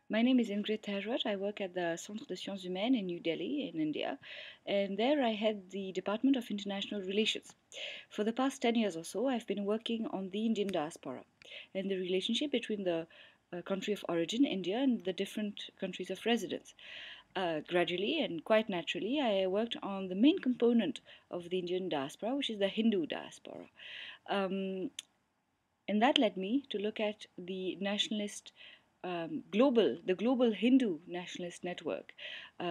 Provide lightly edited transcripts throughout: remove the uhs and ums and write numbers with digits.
My name is Ingrid Therwath. I work at the Centre de Sciences Humaines in New Delhi, in India, and there I head the Department of International Relations. For the past 10 years or so, I've been working on the Indian diaspora and the relationship between the country of origin, India, and the different countries of residence. Gradually and quite naturally, I worked on the main component of the Indian diaspora, which is the Hindu diaspora. Um, and that led me to look at the nationalist the global Hindu nationalist network.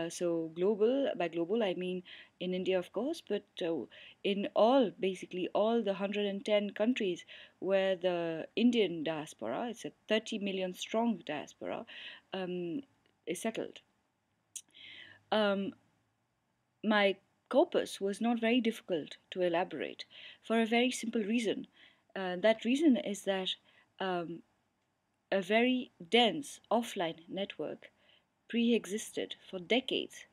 So global, by global I mean in India, of course, but in basically all the 110 countries where the Indian diaspora, it's a 30 million strong diaspora, is settled. Um, my corpus was not very difficult to elaborate for a very simple reason. That reason is that um, a very dense offline network pre-existed for decades,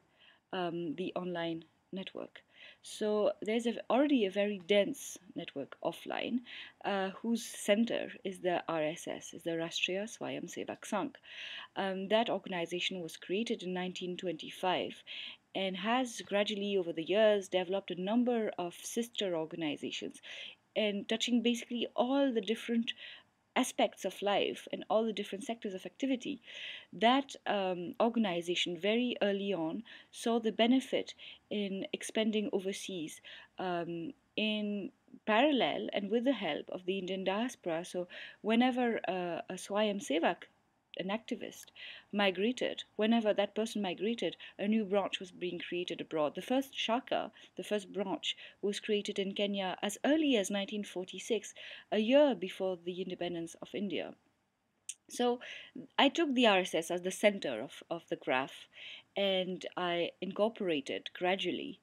the online network. So there's already a very dense network offline, whose center is the RSS, is the Rashtriya Swayamsevak Sangh. That organization was created in 1925 and has gradually over the years developed a number of sister organizations and touching basically all the different aspects of life and all the different sectors of activity. That organization very early on saw the benefit in expanding overseas, in parallel and with the help of the Indian diaspora. So whenever a Swayam Sevak, an activist, migrated, whenever that person migrated, a new branch was being created abroad. The first Shaka, the first branch, was created in Kenya as early as 1946, a year before the independence of India. So I took the RSS as the center of the graph, and I incorporated gradually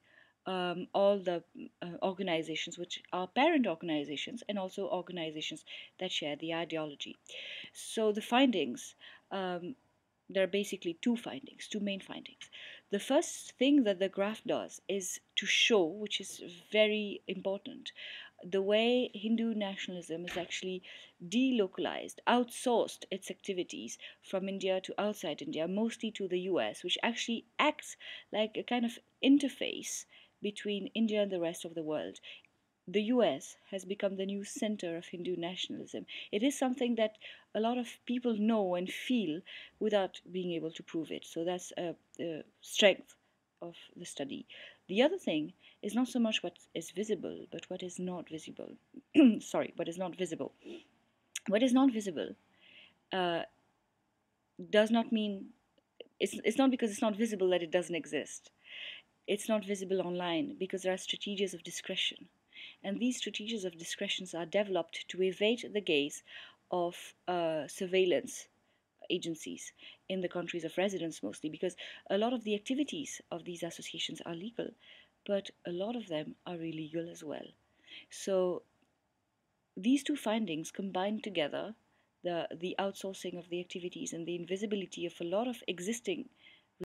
all the organizations which are parent organizations and also organizations that share the ideology. So the findings, um, there are basically two main findings. The first thing that the graph does is to show, which is very important, the way Hindu nationalism is actually delocalized, outsourced its activities from India to outside India, mostly to the US, which actually acts like a kind of interface between India and the rest of the world. The US has become the new center of Hindu nationalism. It is something that a lot of people know and feel without being able to prove it. So that's a strength of the study. The other thing is not so much what is visible, but what is not visible. Sorry, what is not visible. What is not visible uh, does not mean it's not because it's not visible that it doesn't exist. It's not visible online because there are strategies of discretion. And these strategies of discretions are developed to evade the gaze of surveillance agencies in the countries of residence mostly, because a lot of the activities of these associations are legal, but a lot of them are illegal as well. So these two findings combined together, the outsourcing of the activities and the invisibility of a lot of existing